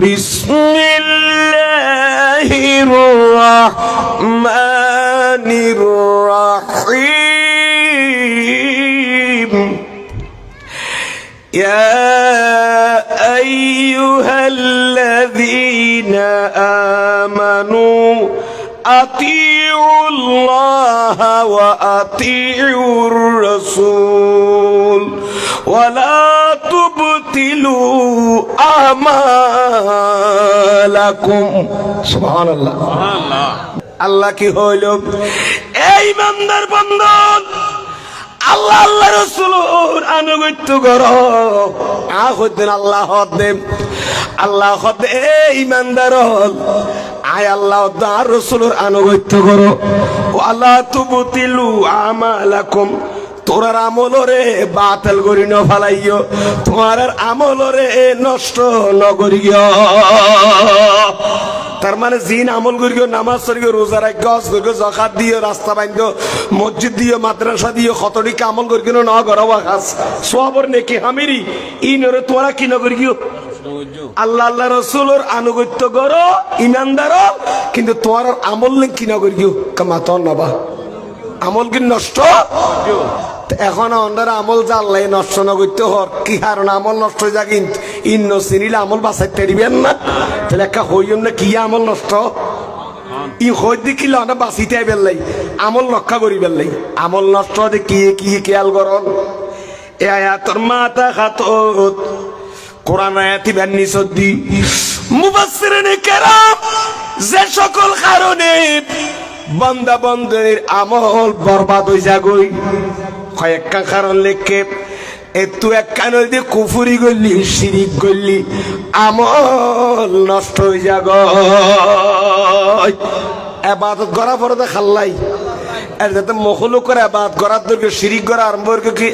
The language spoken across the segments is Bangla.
বিসমিল্লাহির রহমানির রহিম ইয়া আইয়ুহাল্লাযীনা আমানু আতিউল্লাহ ওয়া আতিউর রাসূল ওয়া লা তুবতিলু আমালাকুম। সুবহানাল্লাহ। আল্লাহ কি হইল? এই ইমানদার বান্দা আল্লাহ আল্লাহ রাসূলের আনুগত্য করো। আহদিন আল্লাহ দেব আল্লাহ হদ এই ইমানদার আয় আল্লাহ আর রাসূলের আনুগত্য করো। ওয়ালা তুবতিলু আমালাকুম, তোরার আমলরে বাতিল করি ন ফেলাইও, তোমার আমলরে নষ্ট নগরিও। তার মানে জিন আমল করিও, নামাজ পড়িও, রোজা রাখিও, হজ করিও, যাকাত দিও, রাস্তা বাঁধিও, মসজিদ দিও, মাদ্রাসা দিও, কতটিকে আমল করিও ন গরবা খাস সবর নেকি হামিরি ইনরে তোরা কি নগরিও। আল্লাহ আল্লাহ রাসূলের আনুগত্য করো ইমানদার, কিন্তু তোমার আমল নেই কি নগরিও কামা তো নবা আমল কি নষ্ট। এখন অন্ধার আমল জানলাই নষ্ট নগত্য হর কি কারণ আমল নষ্ট হয়ে যাক ইন্ন চিনিলে আমল বাঁচাইতে দিবেন না, তাহলে একটা হইম না কি আমল নষ্ট ই হই দেখিলে অনেক বাঁচিতে বেললাই আমল রক্ষা করি বেললাই আমল নষ্ট হতে কি কি খেয়াল করন। এ আয়াতর মাথা খাতত কোরআন আয়াতি বান্নি সদ্দি মুফাসসিরিনে কেরাম যে সকল কারণে বান্দা বান্দার আমল বরবাদ হয়ে যাগই কয়েকটা কারণ লেখে এতু এক কান দিয়ে কুফুরি করলি শিরিক করলি আমল নষ্ট হয়ে যাগ। এবাদত করা পরে খাল্লাই আর যাতে মখলুক করে আবাদ করার দরকার শিরিক করা আরম্ভ করে কি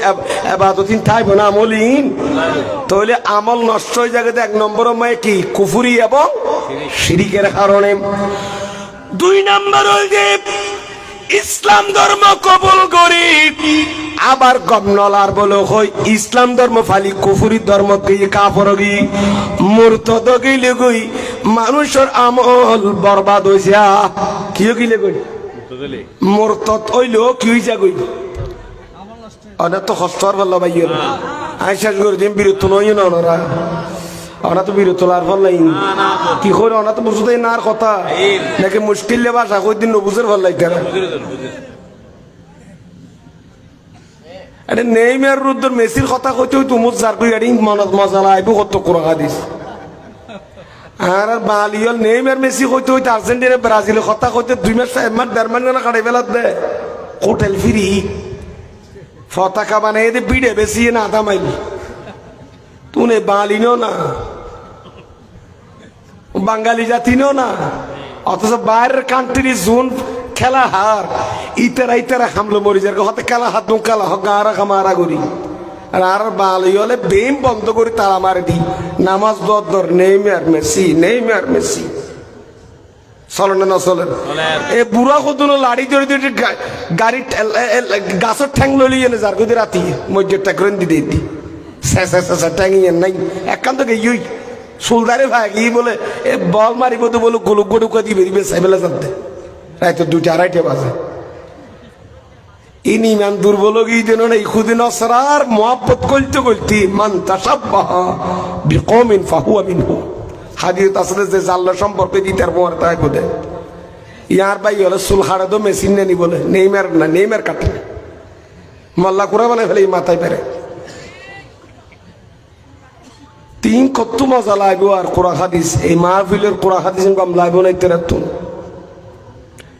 আবাদতিন থাকবে না আমলহীন, তাহলে আমল নষ্ট হয়ে যাবে। এক নম্বর মায়ে কি কুফুরি এবং শিরিকের কারণে। দুই নম্বর হল যে ইসলাম ধর্ম কবুল করি আবার গমনলার বলো হই ইসলাম ধর্ম ফালি কুফুরি ধর্ম গিয়ে কাফর গি মুরতদ গিলে গই মানুষের আমল বরবাদ হইছে। কি গিলে গই মুরতদ হইল কি হইছা গই অনেক তো কষ্টর ভালো ভাইয়ের আইসাস করে দিন বিরত নই না ওনারা ওনা তো বিরত তোলার ফল নাই কি করে ওনা তো বুঝতে না আর কথা নাকি মুশকিল ভাষা কই দিন নবুঝের ফল লাগতে আরে নেইমার রুদ্র মেসির কথা কইতে হই তুমুজ যার কই গাড়ি মনত মজা লাইব কত কোরআন হাদিস আর বালিয়ল নেইমার মেসি কইতে হই আর্জেন্টিনা ব্রাজিলের কথা কইতে 2 মাস 1 মাস 1.5 মাস না কাটাই বেলাত দে হোটেল ফ্রি পতাকা বানাই দে বিড়ে বেশি না আধা মাইল তুনে বালিনো না বাঙালি জাতিনো না, অথচ বাইরের কান্ট্রি জোন খেলা হার ইতারা ইতারা হামলো মরিজার হতে খেলা হাত খেলা হোক গারা খামারা করি আর বালি হলে বেম বন্ধ করি তারা মারে দি নামাজ দর নেইমার মেসি নেইমার মেসি চলে না চলে এ বুড়া কদুন লাড়ি ধরে ধরে গাড়ি গাছের ঠ্যাং লইলি এনে যার কদি রাতি মসজিদ টাকরেন দিতে দি ট্যাঙিয়ে নাই একান্ত গিয়ে সুলদারে ভাই কি বলে এ বল মারিব তো বলো গোলুক গোটুকা দিবে দিবে সাইবেলা জানতে রাইতো 2টা 2:30 বাজে ইনি ইমান দুর্বল গিয়ে যেন না ইখুদিন অসরার মোহাব্বত করতে করতে মান তাসাব্বাহা বিকওমিন ফাহুয়া মিনহু হাদিস আসলে যে আল্লাহ সম্পর্কে দিতার পর তাই বলে ইয়ার ভাই হলো সুলহাড়া তো মেশিন নেনি বলে নেইমার না নেইমার কাটে মাল্লা কুরা বানাই ফেলে মাথায় পেরে তিন কত মজা লাগবে আর কোরআন হাদিস এই মাহফিলের কোরআন হাদিস কম লাগবে না ইত্যাদি তুন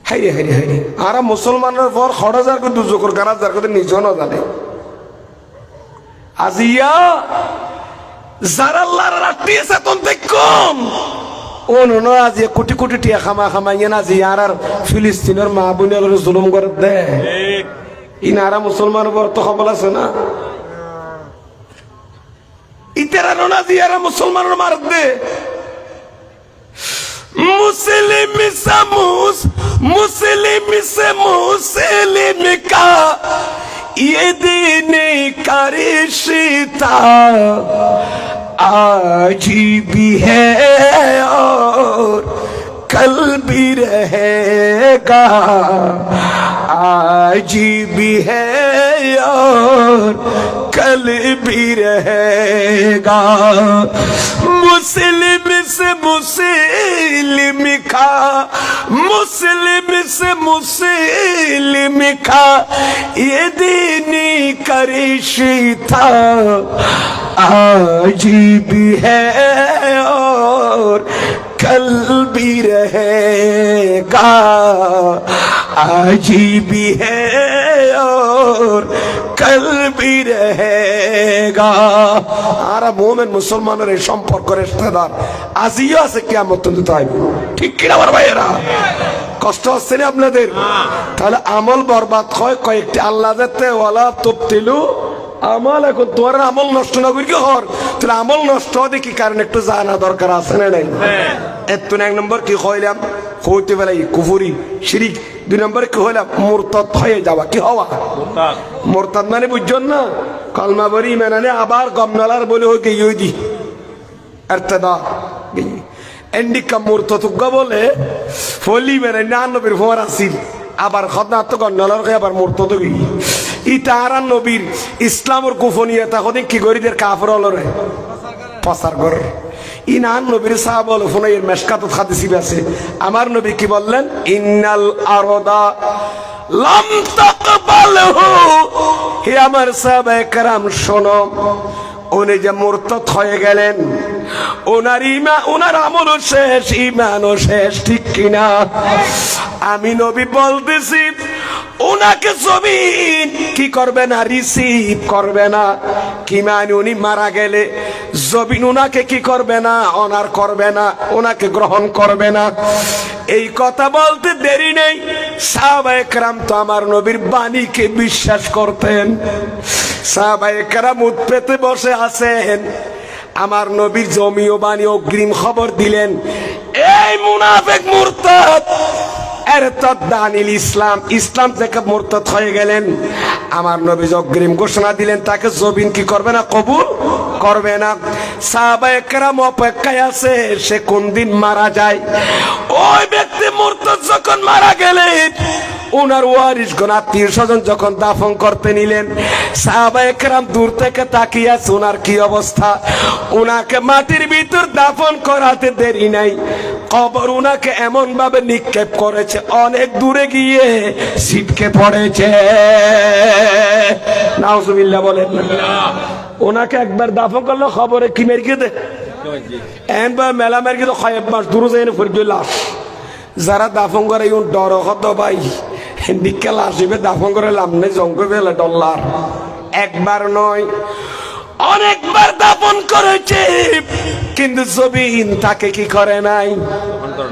হাইরে হাইরে হাইরে আর মুসলমানের পর খড়াজার করে দুজকর গারাজার করে নিজও না জানে আজিয়া যারা আল্লাহর রাখতেছে তন দেখুন ও নো আজ কোটি কোটি টিয়া খামা খামাইয়ে না জি আর ফিলিস্তিনের মা বোনের জুলুম করে দে ইনারা মুসলমানের পর তো খবর আছে না ইতারা নোনা দিয়ারা মুসলমানের মার দে মুসলিম সামুস মুসলিম সে মুসলিম কা ये दिन का रिश्ता आज भी है कल भी रहेगा, आज भी है और कल भी रहेगा। मुस्लिम से मुस्लिम का, मुस्लिम से मुस्लिम का ये दीनी करिशी था, आज भी है और कल भी रहेगा, आज भी है और कल भी रहेगा। আর মুমিন মুসলমানের এই সম্পর্ক রেশতেদার আজিও আছে কিয়ামত পর্যন্ত আইবে, ঠিক কি না আমার ভাইয়েরা? কষ্ট হচ্ছে না আপনাদের? তাহলে আমল বরবাদ হয় কয়েকটি, আল্লাহ যাতে ওয়ালা তবতিলু আমল। এখন তোমার আমল নষ্ট না করি কি হর, তাহলে আমল নষ্ট হবে কি কারণ একটু জানা দরকার আছে না নাই? এত এক নম্বর কি হইলাম হইতে বেলাই কুফুরি শিরিক, দুই নম্বর কি হইলাম মুরতাদ হয়ে যাওয়া। কি হওয়া? মুরতাদ মানে বুঝছেন না, কলমা বরি মেনানে আবার গমনালার বলে হয়ে গিয়ে দি এরতেদা এন্ডিকা মুরতাদ বলে ফলি মেনে না নবীর ফোয়ার আসিল, আবার খদনা তো গমনালার আবার মুরতাদ গিয়ে ইতারা নবীর ইসলামের কুফনিয়তা হতে কি গরিদের কাফর হলরে প্রচার করে। ইনান নবীর সাহাব হল ফোনের মেশকাতুত হাদিসে আছে, আমার নবী কি বললেন? ইন্নাল আরদা লাম তাকবালহু। হে আমার সাহাবায়ে কেরাম শোনো, উনি যে মুরতাদ হয়ে গেলেন, ওনার ইমান, ওনার আমলও শেষ, ইমানও শেষ, ঠিক কিনা? আমি নবী বলতেছি ওনাকে জমিন কি করবে না, রিসিভ করবে না। কি মানে উনি মারা গেলে জমিন ওনাকে কি করবে না, অনার করবে না, ওনাকে গ্রহণ করবে না। এই কথা বলতে দেরি নেই, সাহাবায়ে কেরাম তো আমার নবীর বাণীকে বিশ্বাস করতেন। সাহাবায়ে কেরাম উঠ পেতে বসে আছেন, আমার নবীর জমি ও বাণী অগ্রিম খবর দিলেন, এই মুনাফিক মুরতাদ এরতাদানিল ইসলাম, ইসলাম থেকে মুরতাদ হয়ে গেলেন। আমার নবী অগ্রিম ঘোষণা দিলেন তাকে জমিন কি করবে না, কবুল করবে না। সাহাবায়ে কেরাম অপেক্ষায় আছে সে কোন দিন মারা যায়। ওই ব্যক্তি মুরতাদ যখন মারা গেলেন, ওনার ওয়ারিসগণ আত্মীয় স্বজন যখন দাফন করতে নিলেন, সাহাবায়ে কেরাম দূর থেকে তাকিয়ে আছে ওনার কি অবস্থা। ওনাকে মাটির ভিতর দাফন করাতে দেরি নাই, কবর ওনাকে এমন ভাবে নিক্ষেপ করেছে অনেক দূরে গিয়ে ছিটকে পড়েছে। নাউজুবিল্লাহ বলেন না। ওনাকে একবার দাফন করলো খবরে কি মেরে দে একবার মেলা মেরে তো কয়েক মাস দূরে যাই ফিরবে লাশ। যারা দাফন করে ডর হতো ভাই, বিকেল আসবে দাফন করে লাভ নেই, জঙ্গল বেলা ডলার। একবার নয় অনেকবার দাফন করেছে, কিন্তু জমিন তাকে কি করে নাই,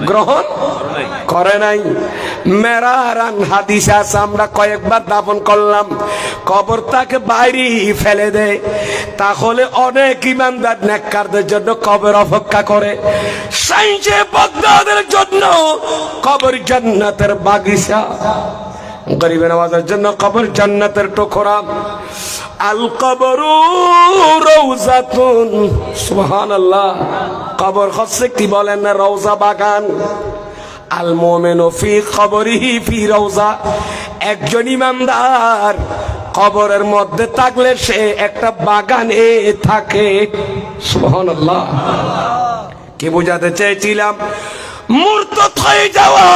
গ্রহণ করে নাই। মেরারান হাদিস আছে, আমরা কয়েকবার দাফন করলাম, কবর তাকে বাইরে ফেলে দেয়। তাহলে অনেক ইমানদার নেককারদের জন্য কবর অপেক্ষা করে, সাইন্সে বক্তাদের জন্য কবর জান্নাতের বাগিচা, গরিব নওয়াজের জন্য কবর জান্নাতের টুকরা। আল কবরু রওজাতুন, সুবহানাল্লাহ। কবর হচ্ছে কি বলেন না, রওজা বাগান। আল মুমিনু ফি কবরিহি ফি রওজা, একজন ইমানদার কবরের মধ্যে থাকলে সে একটা বাগানে থাকে। সুবহানাল্লাহ। কি বোঝাতে চেয়েছিলাম? মুরতাদ হয়ে যাওয়া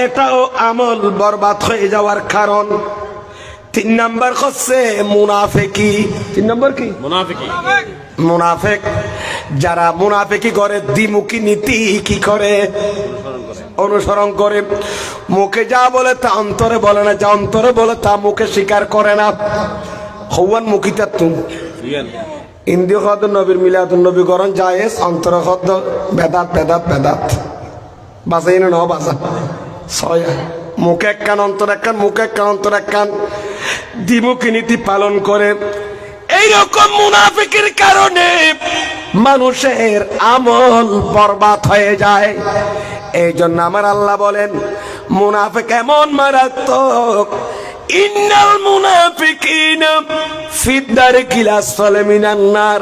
এটাও আমল বরবাদ হয়ে যাওয়ার কারণ। তিন নাম্বার হচ্ছে মুনাফিকি। তিন নাম্বার কি? মুনাফিকি। মুনাফিক যারা মুনাফিকি করে, দ্বিমুখী নীতি কি করে, অনুসরণ করে। মুখে যা বলে তা অন্তরে বলে না, যা অন্তরে বলে তা মুখে স্বীকার করে না। হওয়ান মুখিতা তুম ইন্দিয় খদ নবীর মিলাদুন নবী করণ জায়েজ, অন্তর খদ বেদাত বেদাত বেদাত বাজাই না বাজা ছয়। মুখে এক কান অন্তর এক কান, মুখে এক কান অন্তর এক কান, দ্বিমুখী নীতি পালন করে। এইরকম মুনাফিকের কারণে মানুষের আমল বরবাদ হয়ে যায়। এই জন্য আমার আল্লাহ বলেন মুনাফিক এমন মারাত্মক, ইন্নাল মুনাফিকিনা ফিদ দারকিল আসফালি মিনান নার,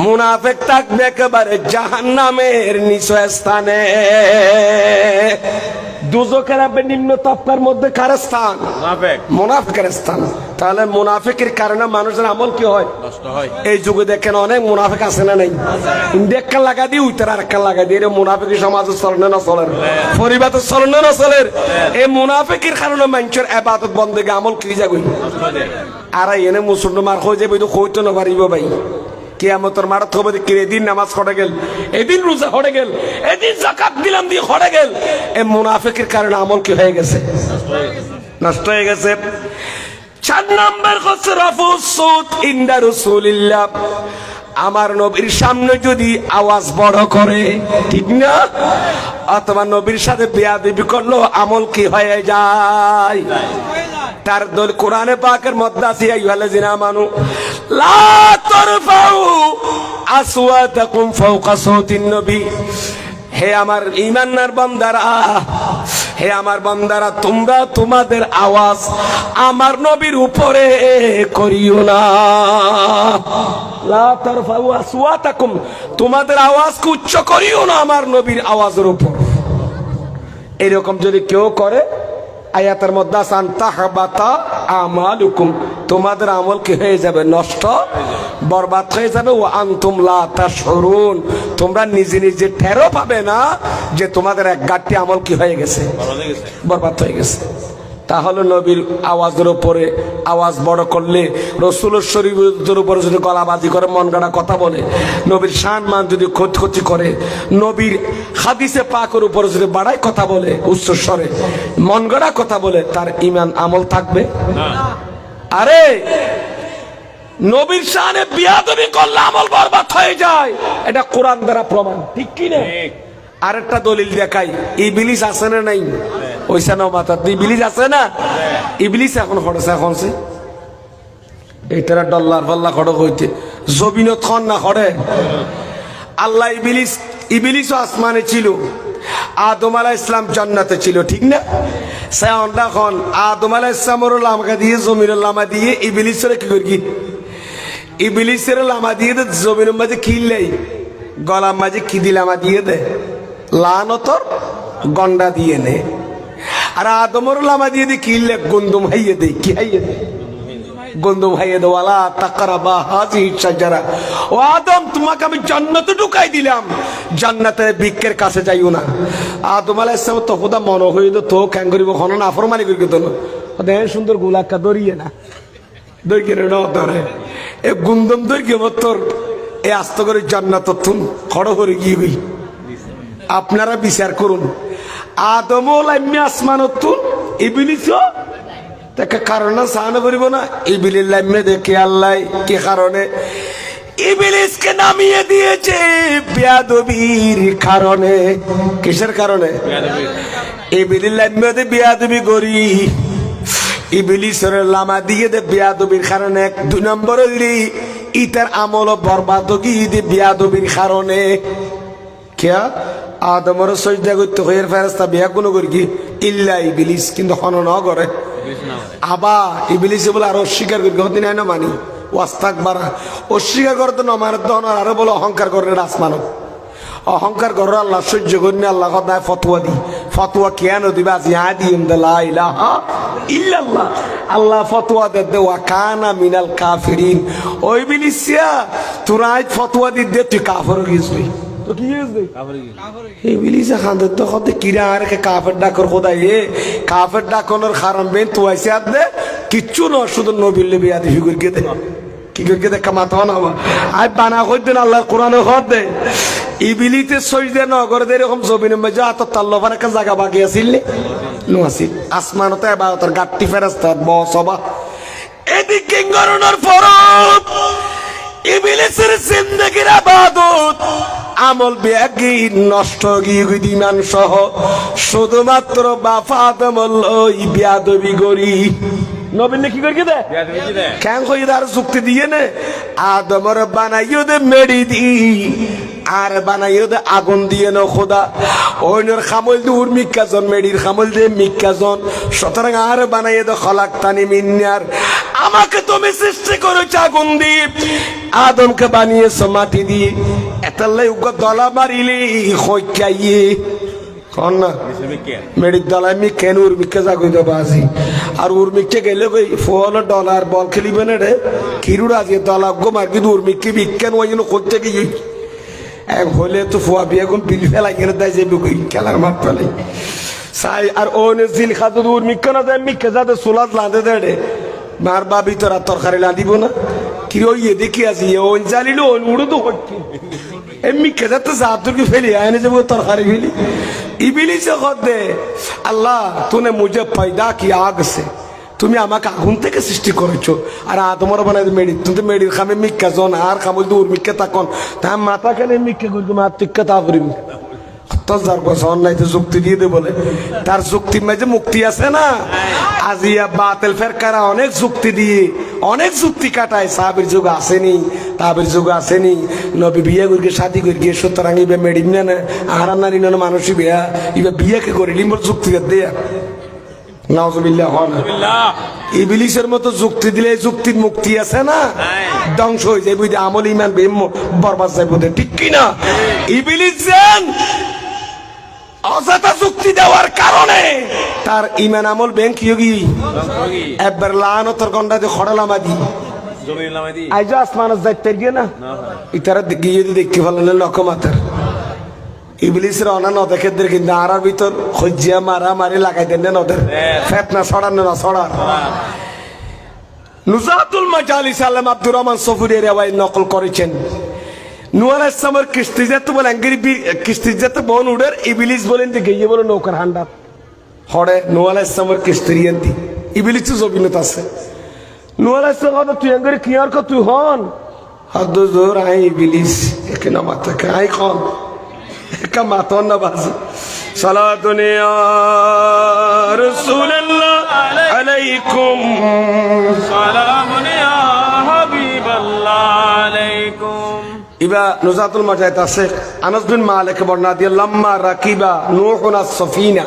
মুনাফিক থাকবে একেবারে জাহান্নামের নিচু স্থানে। দুজকের নিম্ন তফকার মধ্যে কার স্থান? মুনাফিকের স্থান। তাহলে মুনাফিকের কারণে মানুষের আমল কি হয়? নষ্ট হয়। এই যুগে দেখেন অনেক মুনাফিক আছে না নাই? ইন্ডিয়া লাগা দিয়ে উইতার আর একটা লাগা দিয়ে মুনাফিক সমাজে চলনে না চলের, পরিবারের চলনে না চলের। এই মুনাফিকের কারণে মানুষের ইবাদত বন্দেগি আমল কি যাগই আর এনে মুসলমান হয়ে যাবে তো কইতে না পারিব ভাই। কিয়ামতের মাঠে থবে দেখি এদিন নামাজ পড়ে গেল, এদিন রোজা পড়ে গেল, এদিন যাকাত দিলাম দিয়ে পড়ে গেল। এই মুনাফিকের কারণে আমল কি হয়ে গেছে? নষ্ট হয়ে গেছে। 4 নম্বর হচ্ছে রাফুস সাউত ইনদা রাসূলিল্লাহ, আমার নবীর সামনে যদি আওয়াজ বড় করে, ঠিক না, অথবা নবীর সাথে বেয়াদবি করলো আমল কি হয়ে যায়? তার দল কোরআনে পাকের মধ্যে আছে আইয়ুহাল্লাযিনা আমানু লা তারফাউ আসওয়াতাকুম ফাওকা সাউতিন নবী, হে আমার ঈমানদার বান্দারা, হে আমার বান্দারা, তোমরা তোমাদের আওয়াজ আমার নবীর উপরে করিও না। লা তারফাউ আসওয়াতাকুম, তোমাদের আওয়াজকে উচ্চ করিও না আমার নবীর আওয়াজের উপর। এরকম যদি কেউ করে, আয়াতের মধ্যে আসান তাহবাতা আমালুকুম, তোমাদের আমল কি হয়ে যাবে? নষ্ট, বরবাদ হয়ে যাবে। ও আনতুম লা তাশউরুন, তোমরা নিজে নিজে টেরও পাবে না যে তোমাদের এক গাঁটটি আমল কি হয়ে গেছে? বরবাদ হয়ে গেছে। তাহলে নবীর আওয়াজের উপরে আওয়াজ বড় করলে, রসুলের শরীরের উপরে যদি গলাবাজি করে, মন গড়া কথা বলে, নবীর সম্মান যদি ক্ষতি করে, নবীর হাদিসে পাকের উপরে যদি বাড়াই কথা বলে, উচ্চস্বরে মন গড়া কথা বলে, তার ঈমান আমল থাকবে না। আরে নবীর শানে বিয়াদবি করলে আমল বরবাদ হয়ে যায়, এটা কোরআন দ্বারা প্রমাণ, ঠিক কি না? আরেকটা দলিল দেখাই, ইবলিস আছে না নাই? ওইসা না মাথা ইবলিস আছে না? ইবলিস এখন খড়ছে, এখন সে এইটারা ডল্লার পাল্লা খড়ক হইতে জবিনত খন না খড়ে। আল্লাহ ইবলিসও আসমানে ছিল, আদম আলাইহিস সালাম জান্নাতে ছিল, ঠিক না? সে অন্ডা খন আদম আলাইহিস সালামের লামা দিয়ে, জমিনের লামা দিয়ে ইবলিসের কি করি? ইবলিসের লামা দিয়ে জমিনের মাঝে খিললাই, গলার মাঝে কি দিলামা দিয়ে দে, লানতর গন্ডা দিয়ে নে। আর আদমর লামা দিয়ে দি কিনলে গন্দুম হাইয়ে দে, কি হাইয়ে দে? গন্দুম হাইয়ে দে। ওয়ালা তাকরাবা হাযিহি শাজারা, ও আদম তোমাকে আমি জান্নাতে ঢুকাই দিলাম, জান্নাতের বৃক্ষের কাছে যাইও না। আদম আলাইহিস সালাম তো খোদা মন হইল তো কেন করিব, হন না ফরমানি করি তো দেহ সুন্দর গোলাকা দরিয়ে না, দরিয়ে না ধরে এ গুন্দম দরিয়ে মতর এ আস্ত করে জান্নাত তুন খড় করে গিয়ে গই। আপনারা বিচার করুন, আদম লাইমে আসমানতুন, ইবলিসও দেখে কারণে সাহায্য করিব না। ইবলিস লাইমে দেখে আল্লাহ কি কারণে ইবলিসকে নামিয়ে দিয়েছে? বেয়াদবির কারণে। কিসের কারণে? ইবলিস লাইমে দে বেয়াদবি করি, ইবলিসের লামা দিয়ে দে বেয়াদবির কারণে। 2 নম্বর হইলি ইতার আমল বরবাদ গিয়ে দে বেয়াদবির কারণে। কেয়া আদমর সজদা করতে হয়ে ফেরেশতা বিয়া কোনো করি কি ইল্লা ইবলিস, কিন্তু হন ন করে আবা ইবলিস বলে আর অস্বীকার করি হদিন না মানি ওয়াস্তাকবারা, অস্বীকার করতে না মারে দন আর বলে অহংকার করে আসমানব, অহংকার করো আল্লাহ সহ্য করি না। আল্লাহ কথা ফতোয়া দি, ফতোয়া কেন দিবা? জিহাদিম লা ইলাহা ইল্লাল্লাহ, আল্লাহ ফতোয়া দে ওয়া কানা মিনাল কাফিরিন। ওই ইবলিসিয়া তোরা আজ ফতোয়া দি দে তুই কাফের হয়ে গেছিস, তো কি হয়েছে? ইবলিস খানদের তো কত কিরা আর কে কাফের ডাকর খোদাই, এ কাফের ডাকনের কারণ বেন তো আইছে আর দে কিচ্ছু না, শুধু নবীর লেবি আদি ফিগুর কে দে, কি করে দে কামাতো না আই বানা কই দেন আল্লাহ কোরআনে খদ দে। ইবলিসের সজদা না করে দে এরকম জমিনের মধ্যে আত তাল্লাফার একটা জায়গা বাকি আছিল নো আছিল, আসমানতে ইবাদতের গাট্টি ফেরেশতা বসবা এদিকে গণনার ফরজ। ইবলিসের জিন্দেগির ইবাদত আমল বেয়াগি নষ্ট গিয়ে ঈমান সহ শুধুমাত্র বাফা আদম লই বেয়াদবি করি। নবীন কি করি দে কেন কই দার যুক্তি দিয়ে নে আদমর বানাইও দে মেডি দি আর বানাইও দে আগুন দিয়ে ন খোদা ওইনর খামল দে উর মিক্কাজন মেডির খামল দে মিক্কাজন সুতরাং আর বানাইও দে খলাক তানি মিন্নার আমাকে তুমি সৃষ্টি করেছো আগুন দিয়ে আদমকে বানিয়েছো মাটি দিয়ে এতাল্লাই উগ দলা মারিলে খইকাইয়ে কন না মেডির দলায় মি কেন উর্মিকে জাগই দেবো আজি আর উর্মিকে গেলে কই ফোন ডলার বল খেলিবে না রে কিরুর আজি দলা গো মার কিন্তু উর্মিকে বিজ্ঞান ওই জন্য করতে গিয়ে এক হলে তো ফোয়া বিয়ে কোন বিল ফেলাই গেলে দেয় যে কই খেলার মাঠ ফেলাই সাই আর ওনে জিল খাতো উর্মিকে না দেয় মিকে যাতে সোলাদ লাঁদে দেয় মার বাবি তোরা তরকারি লাঁদিব না কি ওই দেখি আছি ওন জালিল ওন উড়ো তো হচ্ছে এমনি খেতে তো জাতুরকে ফেলি আয়নে যাবো তরকারি ফেলি ইবিলি से खुद दे अल्लाह तूने मुझे पैदा किया आग से তুমি আমাকে আগুন থেকে সৃষ্টি করেছো আর তোমার বানাই মেডি তুমি তো মেডির খামে মিক্কা জন আর খামল দূর মিক্কা তাকন তা মাথা কেন মিক্কা করবি মা টিক্কা তা করিম তজার বসন নাই তো যুক্তি দিয়ে দে বলে তার যুক্তির মাঝে মুক্তি আছে না আজিয়া বাতিল ফেরকারা অনেক যুক্তি দিয়ে অনেক যুক্তি কাটায় সাহাবীর যুগ আসেনি তাবির যুগ আসেনি নবী বিয়ে করে শাদি করে গিয়ে সুতরাং ইবে মেডিন না আর নারী না মানুষই বিয়া ইবে বিয়েকে করে লিম্বর যুক্তি দেয়া নাউজুবিল্লাহ ইবলিসের মতো যুক্তি দিলে যুক্তির মুক্তি আছে না ধ্বংস হয়ে যায় বুঝতে আমল ইমান বরবাদ যায় বোধ ঠিক কিনা ইবলিস জান অযথা যুক্তি দেওয়ার কারণে তার ইমান আমল ব্যাংক ইয়োগি একবার লানতর গন্ডাতে খড়লামা দি আইজ আসমানত যাইতে গিয়ে না ইতারা গিয়ে দেখতে ফেলালে লকমাতার ইবলিসের অনা ন দেখে কিন্তু আর ভিতর খজ্জিয়া মারা মারি লাগাই দেন না নদের ফেতনা ছড়ানো না ছড়ান নুজাতুল মাজালিস আল্লামা আব্দুর রহমান সফুরি রেওয়ায় নকল করেছেন নূহ আলাইহিস সালামের কিস্তি যেতে বলে আঙ্গিরি কিস্তি যেতে বন উড়ের ইবলিস বলেন যে গিয়ে বলে নৌকার হান্ডা হড়ে নূহ আলাইহিস সালামের কিস্তি রিয়েন্তি ইবলিস জবিনত আছে নূহ আলাইহিস সালাম তুই আঙ্গিরি কিয়ার কো তুই হন হদ জোর আই ইবলিস একে না মাথা কাই কোন একা মাতন না বাজি সালাতুন ইয়া রাসূলুল্লাহ আলাইকুম সালামুন ইয়া হাবিবাল্লাহ আলাইকুম ইবা নুজাতুল মাজাহিদ আছে আনাস বিন মালিক বর্ণনা দিয়ে লাম্মা রাকিবা নূহুন আস-সাফিনা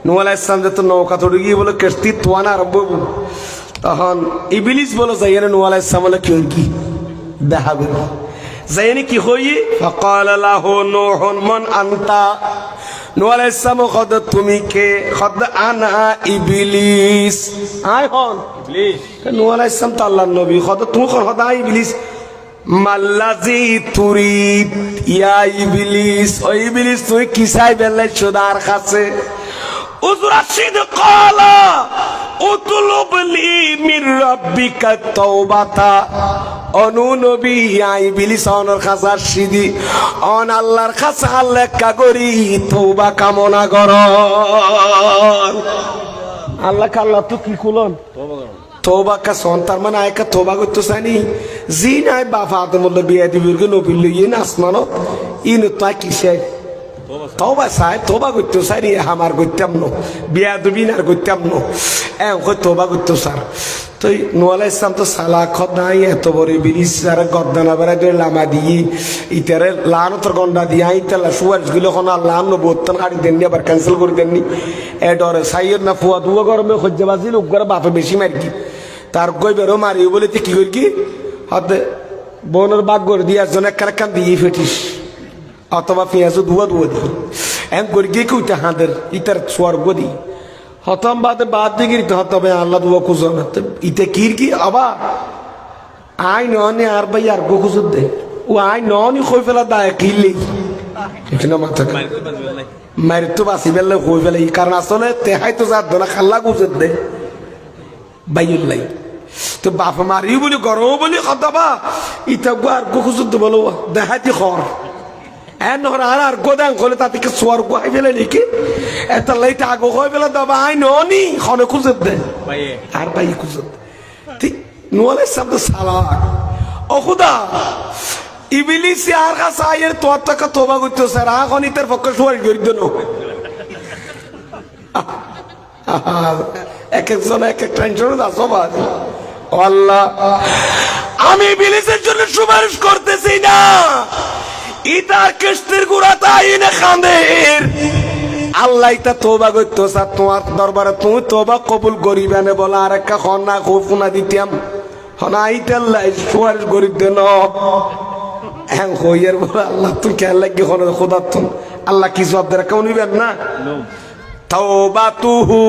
নূহ আলাইহিস সালাম যখন নৌকা চড়ে গিয়ে বলে কিস্তি তোয়ানা আরম্ভ তখন ইবলিস বলে যাইয়েন নূহ আলাইহিস সালাম কি দেখাবে যাইনি কি হই فقال له نوح من انت নূহ আলাইহিস সালাম কদ তুমি কে কদ আনা ইবলিস আই হন ইবলিস নূহ আলাইহিস সালাম তো আল্লাহর নবী কদ তুমি কদ আই ইবলিস মাল্লাজি তুরিদ ইয়া ইবলিস ও ইবলিস তুই কি চাই বেলাইছো দার কাছে উযর রাশিদ ক্বালা উতলুব লি মির রাব্বিকা তাওবাতা অনু নবী ইয়া ইবলিস অনর কাছে সিদি অন আল্লাহর কাছে আল্লাহ কাগরি তওবা কামনা কর আল্লাহ কাল্লা তো কি কুলন তওবা কর तोबा का सोनतार मन आए का तोबा को तो सानी जीन आए बाप आदम मतलब बिया दिविर के नोबिल ये ना आसमानो इन तो किसे तोबा साए तोबा को तो सारी हमार को तमनो बिया दुबिनार को तमनो ए को तोबा को तो सार तो नूह আলাইহিস সালাম তো সালা খোদা এত বড় ইবলিস যারা গর্দানা বেরা দিয়ে লামা দিয়ে ইতারে লানতর গন্ডা দিয়ে আইতালা সুয়াজ গুলো কোন আল্লাহ নবুয়তন গাড়ি দেননি আবার ক্যান্সেল করে দেননি এ ডরে সাইয়ের না ফুয়া দুয়া গরমে খজ্জাবাজি লোক করে বাপে বেশি মারকি তার কই বেরো মারি বলে তে কি করকি হাতে বোনের বাগ করে দিয়ে একজন এক কান দিয়ে ফেটিস অথবা পেঁয়াজ দুয়া দুয়া দি এম করে গিয়ে কইটা হাঁদের ইতার স্বর্গ দি হতম বাদে বাদ দিয়ে গিয়ে হতবে আল্লাহ দুয়া খুঁজো না ইতে কির কি আবার আই ননে আর ভাই আর গো খুঁজো দে ও আই ননি কই ফেলা দায় কিলে এখানে মাথা মারি তো বাসি বেলে কই ফেলে কারণ আসলে তেহাই তো যা দোলা খাল্লা খুঁজো দে বাইউল্লাই তো বাপ মারি বলি গরম বলি খতবা ইতা গো আর গো খুঁজো দে বলো দেখাইতি খর এন আর গোদাং খোলে তাতে কি স্বর্গ আই ফেলে নাকি এত লাইট আগো হয়ে ফেলে দাবা আই ননি খনে খুঁজে দে আর ভাই খুঁজে ঠিক নূহ আলাইহিস সালাম তো সালাক ও খুদা ইবলিস আর কাছে আয়ের তোর টাকা তোবা করতে স্যার এখন ইতার পক্ষে সওয়াল করে দেন এক একজন এক এক টেনশন আছে বাজ আল্লাহ আমি ইবলিসের জন্য সুপারিশ করতেছি না ইতার কিস্তির গুড়া তাই না খান্দের আল্লাহ ইতা তোবা করতো স্যার তোমার দরবারে তুমি তোবা কবুল করিবে না বলা আর একটা খন্না খুব শোনা দিতাম হনা ইতাল্লাই সুয়ারিশ গরিব দেন হ্যাঁ হইয়ার বলে আল্লাহ তুমি কেন লাগে হন খোদা তুমি আল্লাহ কি জবাব দেয় কেউ নিবেন না তওবা তুহু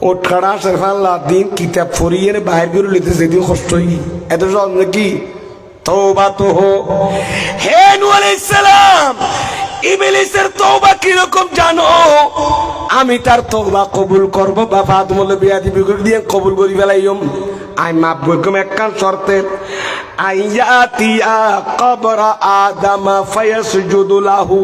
ও ঠাড়া আল্লাহ দিন কিতাব ফরিয়ে বাইর করে লিতে যেদিন কষ্ট হই এত সব নাকি তওবা তুহু হে নূহ আলাইহিস সালাম ইবলিসের তওবা কি রকম জানো আমি তার তওবা কবুল করব বাবা আদমলে বিয়াদিবি করে দিয়ে কবুল করি ফেলাইম আই মাপ বকম একখান শর্তে আইয়াতিয়া কবর আদম ফায়াসজুদু লাহু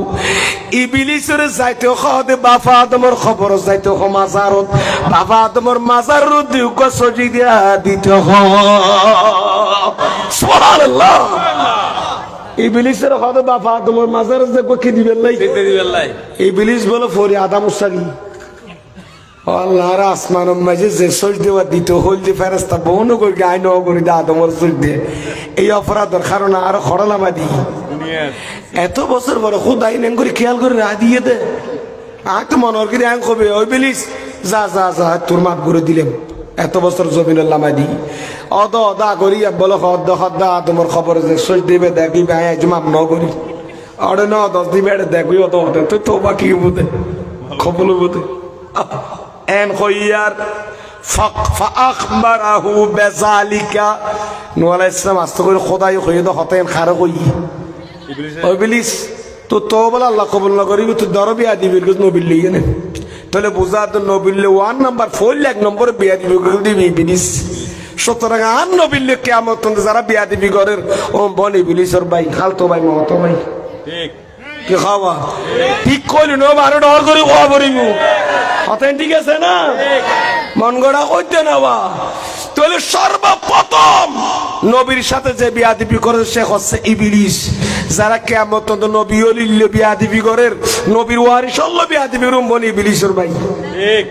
ইবলিসের যাইতে খদে বাবা আদমর খবর যাইতে হ মাজারত বাবা আদমর মাজারত দিও সজিদা দিতে হ সুবহানাল্লাহ ইবলিসের খদে বাবা আদমর মাজারত দেখো কি দিবেন লাই ইবলিস বলে ফরি আদম উসারি আল্লাহর আসমান মাঝে যে সজদেওয়া দিত হল যে ফেরেস্তা বহন করে গায় ন করে আদমর সজদে এই অপরাধের কারণে আরো খড়লামা দি এত বছর বড় খুদাই নেন করে খেয়াল করে রা দিয়ে দে আর তো মনে করে আং কবে ওই বেলিস যা যা যা তোর মাপ করে দিলাম এত বছর জমিনের লামা দি অদ অদা করি বলো হদ্দ হদ্দা তোমার খবর যে সজ দেবে দেখবি ভাই আজ মাপ ন করি অরে ন 10 দিন বেড়ে দেখবি অত হতে তুই তো বাকি বোধে খবর বোধে এন খইয়ার ফাআখবারাহু বিযালিকা নূহ আলাইহিস সালাম আস্তে করে খোদাই কইয়ে তো হতেন খারে কই ইবলিস তো তওবা আল্লাহ কবুল না করিবি তুই দরবি আদিবির গজ নবী লইয়ে নে তাহলে বুঝা তো নবীলে 1 নাম্বার 4 লাখ নম্বর বিয়াদিবি করে দিবি ইবলিস সুতরাং আর নবীলে কিয়ামত যারা বিয়াদিবি করের ও বল ইবলিসের ভাই খালতো ভাই মহতো ভাই ঠিক কি খাওয়া ঠিক কইলি নো বারো ডর করে খাওয়া পড়িবো হতেন ঠিক আছে না মন গড়া কইতে নেওয়া তাহলে সর্বপ্রথম নবীর সাথে যে বিয়াদিবি করে সে হচ্ছে ইবলিস যারা কিয়ামত নবী ওলিল্লে বিয়াদিবি করে নবীর ওয়ারিস হলো বিয়াদিবি রুম বনি ইবলিসের ভাই ঠিক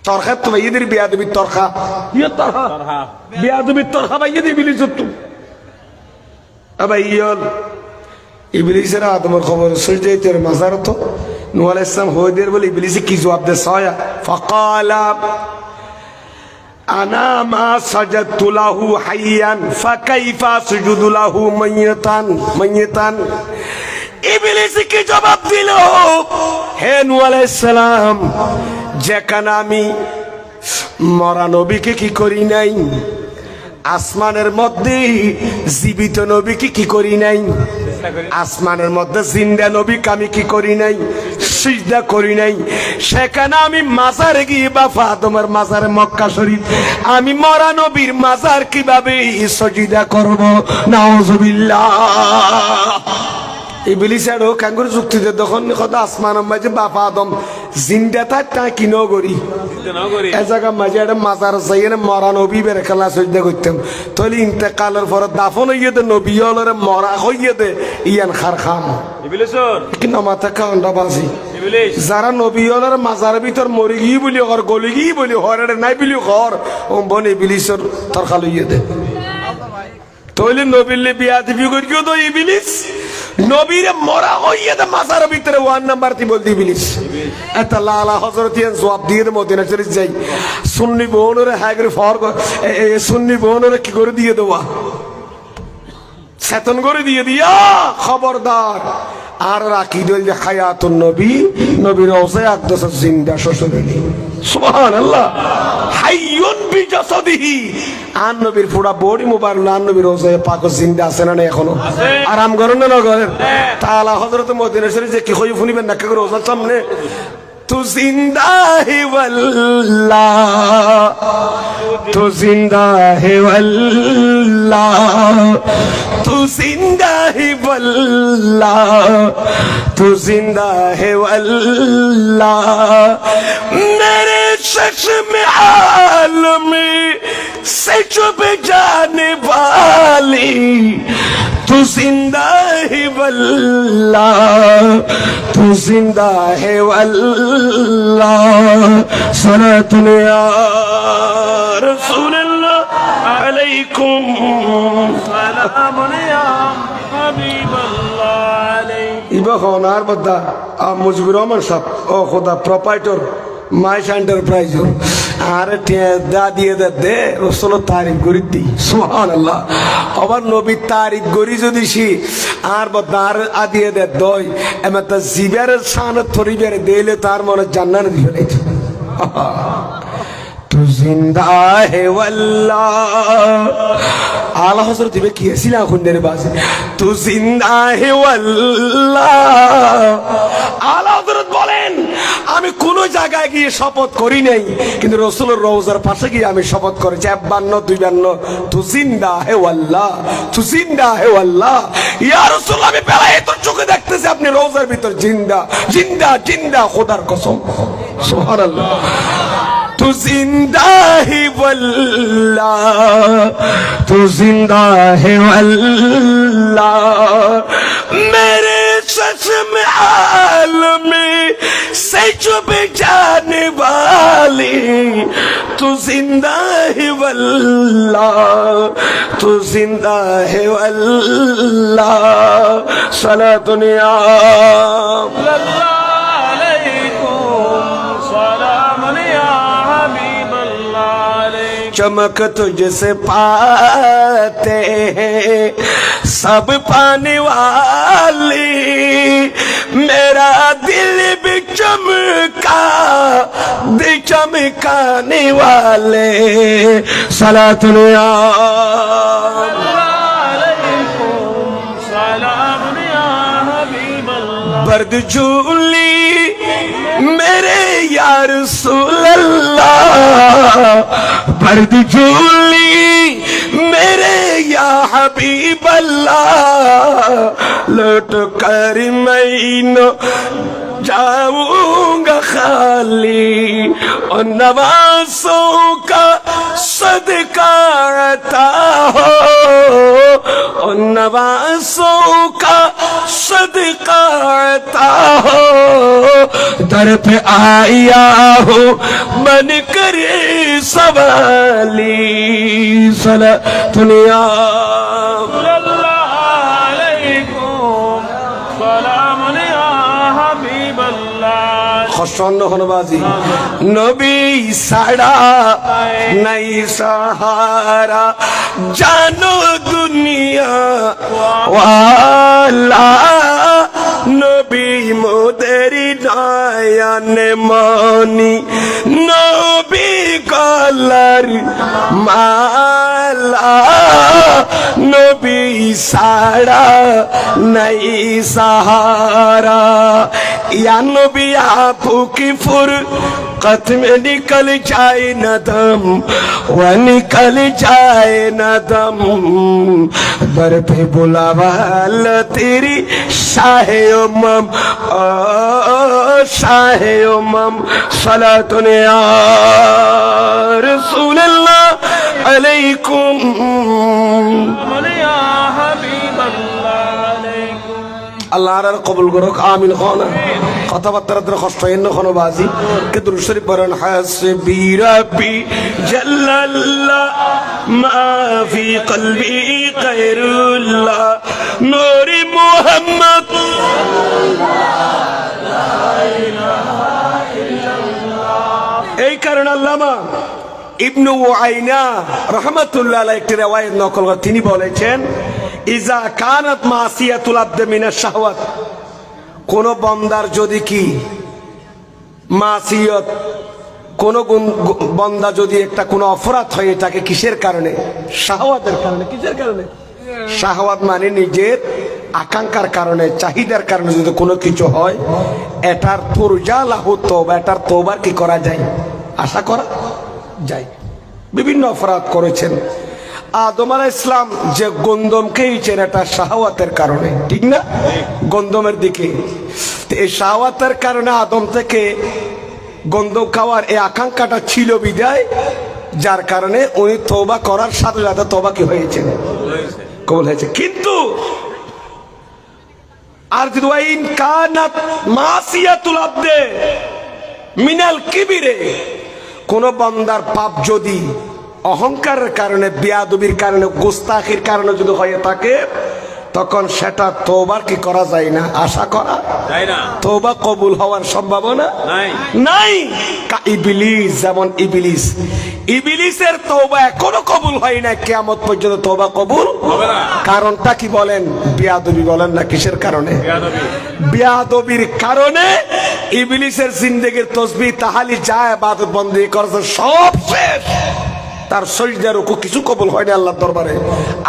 তরখা তো ভাই এদের বিয়াদিবি তরখা ইয়ে তরখা বিয়াদিবি তরখা ভাই এদের ইবলিস তো আবার ইয়ল ইবলিসের আদমের খবর সজদাইতের মাজার তো নূহ আলাইহিস সালাম হইদের বলে ইবলিসে কি জবাব দে সয়া ফাকালা আনা মা সাজাদতু লাহু হাইয়ান ফাকাইফা আসজুদু লাহু মাইয়াতান ইবলিস কি জবাব দিল হে নূহ আলাইহিস সালাম যেখানে আমি মরা নবীকে কি করি নাই আসমানের মধ্যে জীবিত নবীকে কি করি নাই আসমানের মধ্যে জিন্দা নবীকে আমি কি করি নাই সিজদা করি নাই সেখানে আমি মাজারে গিয়ে বাবা আদমের মাজারে মক্কা শরীফ আমি মরা নবীর মাজার কিভাবে সজিদা করব নাউজুবিল্লাহ ইবলিসের ও কাঙ্গুর যুক্তিতে তখন কথা আসমানের মাঝে বাবা আদম জিন্দা তা কি নগরী এ জায়গা মাঝে একটা মাজার যাইয়ে মরা নবী বের খেলা সজ্জা করতাম তাহলে ইন্তেকালের পরে দাফন হইয়ে দে নবী হলরে মরা হইয়ে দে ইয়ান খার খাম কিন্তু মাথা কাউন্ডা বাজি যারা নবী হলরে মাজার ভিতর মরি গিয়ে বলি হর গলি গিয়ে বলি হরে নাই বলি হর ও বন ইবলিসের তরখা লইয়ে দে তাহলে নবীলে বিয়া দিবি করিও তো ইবলিস নবীরে মরা হইয়ে দে মাজার ভিতরে 1 নাম্বার তি বলতি ইবলিস এত লালা হযরত ইয়ান জবাব দিয়ে মদিনা শরীফ যাই সুন্নি বোনরে হাগরে ফর সুন্নি বোনরে কি করে দিয়ে দেওয়া সেতন করে দিয়ে দিয়া খবরদার আর রাখি দল যে হায়াতুন নবী নবীর রওজা আকদাস জিন্দা শ্বশুরনি সুবহানাল্লাহ হাইয়ুন বিজাসাদিহি আন নবীর পুরা বডি মুবারক আন নবীর রওজা পাক জিন্দা আছে না এখনো আরাম করেন না করেন তাআলা হযরত মদিনা শরীফ যে কি কই শুনিবেন না করে রওজার সামনে तू जिंदा है वल्लाह तू जिंदा है वल्लाह तू जिंदा है वल्लाह तू जिंदा है वल्लाह मेरे चश्म आलमी से चुप जाने वाली तू जिंदा है वल्लाह तू जिंदा है वल्लाह सलातुन या रसूलल्लाह अलैहि আলাইকুম সালামুন ইয়া হাবিবাল্লাহ আলাইকুম ইবা খানার বদা মুজিবুর রহমান সাহেব ও খোদা প্রোপাইটর মাইস এন্টারপ্রাইজ আর দা দিয়ে দে রসুল তারিফ করি দি সুবহানাল্লাহ আবার নবী তারিফ করি যদি সি আর বদার আদিয়ে দে দই এমতা জিবের শান থরিবের দেলে তার মনে জান্নাত দিলে তু জিন্দা হে ওয়াল্লাহ আলা হযরত দিবে কি ছিল এখন দের বাসে তু জিন্দা হে ওয়াল্লাহ আলা হযরত বলেন আমি কোন জায়গায় গিয়ে শপথ করি নাই কিন্তু রাসূলের রওজার পাশে গিয়ে আমি শপথ করেছি 52 52 তু জিন্দা হে ওয়াল্লাহ তু জিন্দা হে ওয়াল্লাহ ইয়া রাসূল আমি বেলায় তোর চোখে দেখতেছি আপনি রওজার ভিতর জিন্দা জিন্দা জিন্দা খোদার কসম সুবহানাল্লাহ तू जिंदा है वल्लाह तू जिंदा है वल्लाह मेरे चश्म आलम से चुप जाने वाली तू जिंदा है वल्लाह तू जिंदा है वल्लाह सलातुन या चमक तुझसे पाते हैं सब पाने वाली मेरा दिल भी चमकाने वाले सलातुन या बर्द झूली मेरे या रसूल अल्लाह बर्द झूली मेरे या हबीब अल्लाह लौट कर मैं जाऊंगा खाली और नवासों का सदका अता हो और नवासों का सदका अता हो दर पे आया हो बन कर सवाली सला दुनिया খসন্ন হনবাজি নবী সাড়া নাই সাহারা জানো দুনিয়া ওয়ালা নবী মোদের নয়ন মনি নবী গলার মালা নবী সাড়া নাই সাহারা या नबी आपू की फुरकत में निकल जाए न दम वह निकल जाए न दम दर पे बुलावा तेरी शाहे उम्मम शाहे उम्मम सलातुन या रसूल अल्लाह अलैकुम या हबीब আল্লাহর কবুল করুক আমিন খানা কথাবার্তা কষ্ট এন্ন খানো বাজি কে দুরূদ শরীফ পড়েন হাসবি রাব্বি জাল্লাল্লাহ মা ফি কলবি গায়রুল্লাহ নূরে মুহাম্মদ লা ইলাহা ইল্লাল্লাহ এই কারণে আল্লামা ইবনু উয়াইনা রাহমাতুল্লাহ আলাইহি একটি riwayat নকল করে তিনি বলেছেন ইজা কানাত মাসিয়াতুল আবদ মিনাশ শাহওয়াত কোন বান্দার যদি কি মাসিয়ত কোন বান্দা যদি একটা কোন অপরাধ হয় এটাকে কিসের কারণে শাহওয়াতের কারণে কিসের কারণে শাহওয়াত মানে নিজের আকাঙ্ক্ষার কারণে চাহিদার কারণে যদি কোনো কিছু হয় এটার তুরজা লাহু তওবা এটার তওবার কি করা যায় আশা করা যায় বিভিন্ন অপরাধ করেছেন আদম আলাইহিস ইসলাম যে গন্ধমকে ইচ্ছেন এটা শাহওয়াতের কারণে ঠিক না গন্ধমের দিকে এই শাহওয়াতের কারণে আদম থেকে গন্ধম খাওয়ার এই আকাঙ্ক্ষাটা ছিল বিদায় যার কারণে উনি তওবা করার সাথে সাথে তওবা কি হয়েছে কবুল হয়েছে কিন্তু আর যদি ওয়াইন কানাত মাসিয়াতুল আবদে মিনাল কিবিরে কোন বান্দার পাপ যদি অহংকারের কারণে, বেয়াদবির কারণে, গোস্তাখির কারণে যদি হয়ে থাকে, তখন সেটা তওবার কি করা যায় না, আশা করা তাই না? তওবা কবুল হওয়ার সম্ভাবনা নাই। নাই। ইবলিস, যেমন ইবলিসের তওবা এখনো কবুল হয় না, কিয়ামত পর্যন্ত তওবা কবুল হবে না। কারণটা কি বলেন? বেয়াদবি বলেন না, কিসের কারণে? বেয়াদবি। বেয়াদবির কারণে ইবলিসের জিন্দেগির তসবিহ তাহালি যা ইবাদত বন্দেগী করেছে সব শেষ। তার সজদা রুকু কিছু কবুল হয়নি আল্লাহর দরবারে,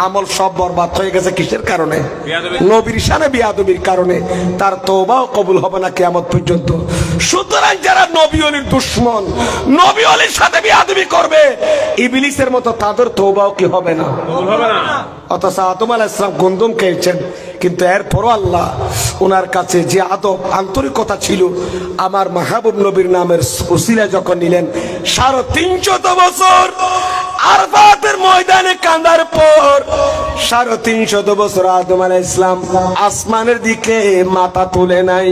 আমল সব বরবাদ হয়ে গেছে। কিসের কারণে? নবীর শানে বেয়াদবির কারণে। তার তওবাও কবুল হবে না কিয়ামত পর্যন্ত। সুতরাং যারা নবী ওলির দুশমন, নবী ওলির সাথে বেয়াদবি করবে, ইবলিসের মতো তাদের তওবাও কি হবে না, কবুল হবে না। অথচ আদম আলাইহিস সালাম গন্ধম খেয়েছেন, কিন্তু এরপরও আল্লাহ ওনার কাছে যে আদব আন্তরিকতা ছিল, আমার মাহবুব নবীর নামের উসিলা যখন নিলেন, 350 বছর আরফাতের ময়দানে কাঁদার পর 350 বছর আদম আলাইহিস সালাম আসমানের দিকে মাথা তুলে নাই,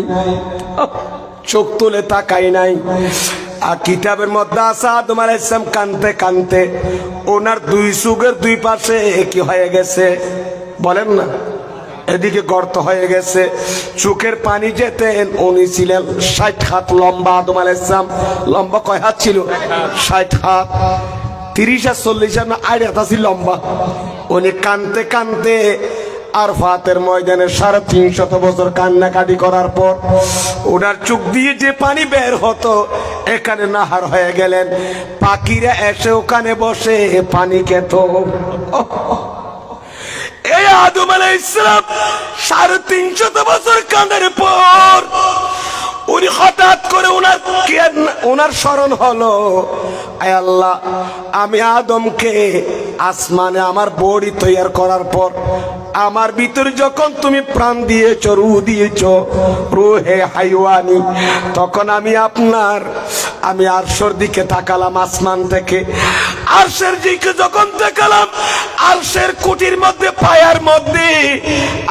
চোখ তুলে তাকাই নাই। আর কিতাবের মধ্যে আছে আদম আলাইহিস সালাম কানতে কানতে ওনার দুই চোখের দুই পাশে কি হয়ে গেছে বলেন না, এদিকে গর্ত হয়ে গেছে, চোখের পানি যেতেন। উনি ছিলেন 60 হাত লম্বা। আদম আলাইহিস সালাম লম্বা কয় হাত ছিল? 60 হাত। 30 আর 40 না 8 হাত ছিল লম্বা। উনি কানতে কানতে আরফাতের ময়দানে 350 বছর কান্নাকাটি করার পর ওনার চোখ দিয়ে যে পানি বের হতো, এখানে নাহার হয়ে গেলেন। পাখিরা এসে ওখানে বসে পানি খেত। এই আদম আলাইহিস সালাম 350 বছর কান্নার পর উনি হঠাৎ করে ওনার স্মরণ হলো, আয় আল্লাহ, আমি আদমকে আসমানে আমার বডি তৈরি করার পর আমার ভিতরে যখন তুমি প্রাণ দিয়েছ, রূহ দিয়েছ, রূহে হাইওয়ানি, তখন আমি আরশের দিকে তাকালাম। আসমান থেকে আরশের দিকে যখন তাকালাম, আরশের কুটির মধ্যে পায়ার মধ্যে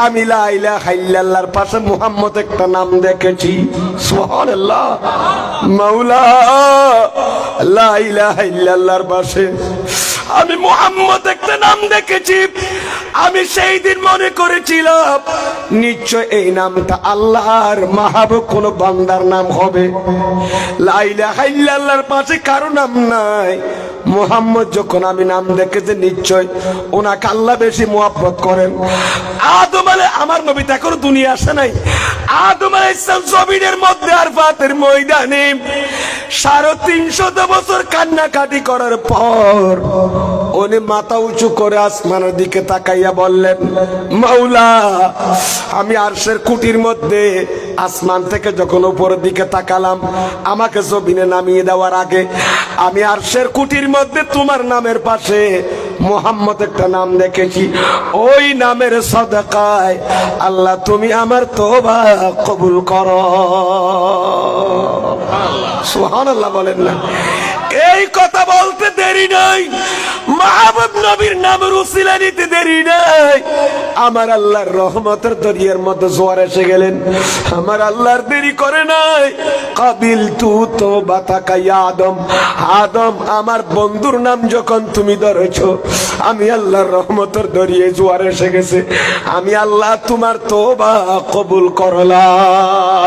আমি লা ইলাহা ইল্লাল্লাহর পাশে মুহাম্মদ একটা নাম দেখেছি। সুবহানাল্লাহ। মাওলা লা ইলাহা ইল্লাল্লাহর পাশে আমি মুহাম্মদ একটা নাম দেখেছি। আমি সেই দিন মনে করেছিলাম নিশ্চয় এই নামটা আল্লাহর মাহবুব কোন বান্দার নাম হবে। লা ইলাহা ইল্লাল্লাহর পাশে কারো নাম নাই। মুহাম্মদ যখন আমি নাম দেখেছি, নিশ্চয় ওনাকে আল্লাহ বেশি মুহাব্বত করেন। আদম আমার নবী তো এখনো দুনিয়া আসে নাই। আদম আলাইহিস সালাম জমিনের মধ্যে আরফাতের ময়দানে 350 বছর কান্নাকাটি করার পর উনি মাথা উঁচু করে আসমানের দিকে তাকাইয়া বললেন, মাওলা, আমি আরশের কুটির মধ্যে আসমান থেকে যখন উপরের দিকে তাকালাম, আমাকে জমিনে নামিয়ে দেওয়ার আগে আমি আরশের কুটির মধ্যে তোমার নামের পাশে মুহাম্মদ একটা নাম দেখেছি। ওই নামের সদকায় আল্লাহ তুমি আমার তওবা কবুল করো। সুবহানাল্লাহ বলেন না। এই কথা বলতে দেরি নাই, মাহবুব নবীর নামের উসিলা নিতে দেরি নাই। আমার আল্লাহর রহমতের দরিয়ার মধ্যে জোয়ার এসে গেলেন। আমার আল্লাহর দেরি করে নাই। কাবিল তু তো বাতাকা ইয়া আদম, আদম আমার বন্ধুর নাম যখন তুমি ধরেছো, আমি আল্লাহর রহমতের দরিয়ায় জোয়ার এসে গেছে। আমি আল্লাহ তোমার তওবা কবুল করলাম।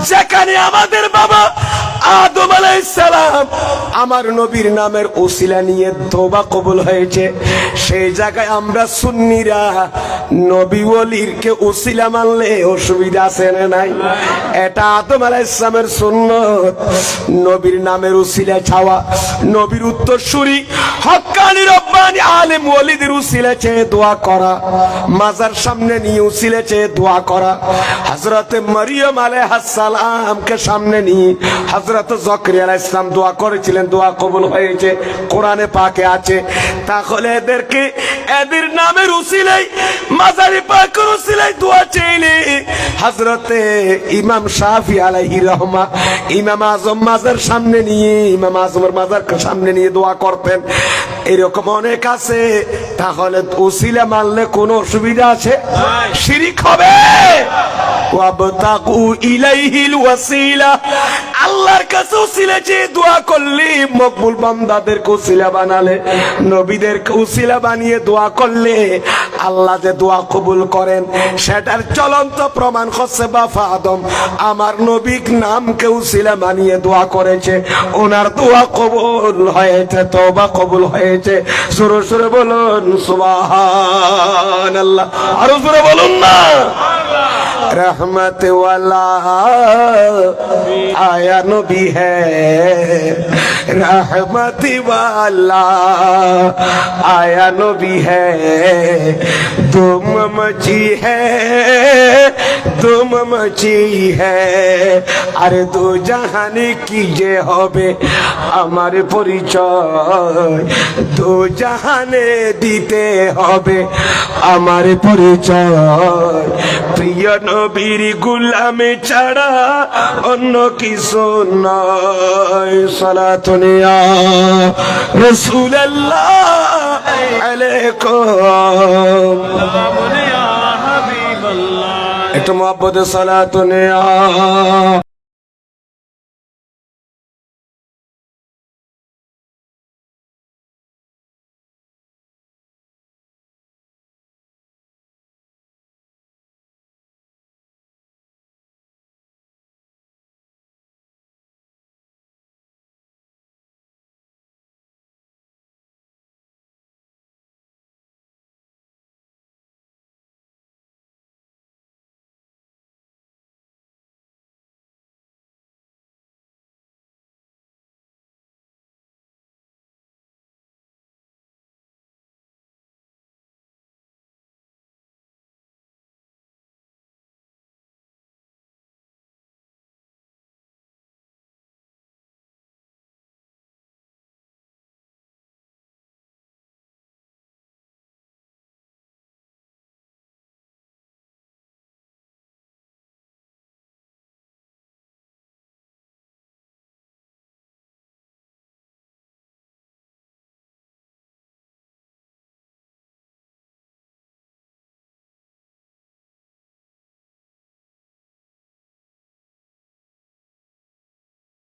যেখানে আমাদের বাবা আদম আলাইহিস সালাম আমার নবীর নামের উসিলা নিয়ে তওবা কবুল হয়েছে, সেই জায়গায় আমরা সুন্নিরা নবী ওলিরকে উসিলা মানলে অসুবিধা আছে না নাই? এটা আদম আলাইহিস সালামের সুন্নত। নবীর নামের উসিলা চাওয়া, নবীর উত্তরসূরি হক্কানি রব্বানি আলেম ওলিদের উসিলা চেয়ে দোয়া করা, মাজার সামনে নিয়ে উসিলা চেয়ে দোয়া করা, হযরতে মারিয়াম আলাইহিস সালামকে সামনে নিয়ে হযরত জাকারিয়া আলাইহিস সালাম দোয়া করেছিলেন, দোয়া কবুল হয়েছে, কোরআনে পাকে আছে। তাহলে এদের নামের উসিলাই, মাজারে পাকের উসিলাই দোয়া চাইলে হযরতে ইমাম শাফি আলাইহির রহমা ইমাম আজম মাজার সামনে নিয়ে, ইমাম আজমের মাজারকে সামনে নিয়ে দোয়া করতেন। এরকম অনেক আছে। তাহলে উসিলা মানলে কোনো অসুবিধা আছে? শিরিক হবে? ওয়াবতাকু ইলাইহিল ওয়াসিলা, আল্লাহর কাছে উসিলা যে দোয়া করলে মকবুল, বান্দাদেরকে উসিলা বানালে, নবীদেরকে উসিলা বানিয়ে দোয়া করলে আল্লাহ যে দোয়া কবুল করেন সেটার চলন্ত প্রমাণ হচ্ছে বাবা আদম আমার নবীর নামকে উসিলা বানিয়ে দোয়া করেছে, ওনার দোয়া কবুল হয়েছে, তওবা কবুল হয়েছে। সুরে সুরে বলুন সুবহানাল্লাহ, আরো সুরে বলুন না। रहमत वाला आया नबी है, रहमत वाला आया नबी है, तुम मची है, तुम मची है, अरे दो जहान की जे होबे আমার পরিচয়, দু জাহানে দিতে হবে আমার পরিচয়, প্রিয় নবীর গোলামে ছাড়া অন্য কিছু নয়। সালাতুন ইয়া রাসূলুল্লাহ আলাইকুম, সালামুন ইয়া হাবিবাল্লাহ। একটু মুহাব্বতে সালাতুন ইয়া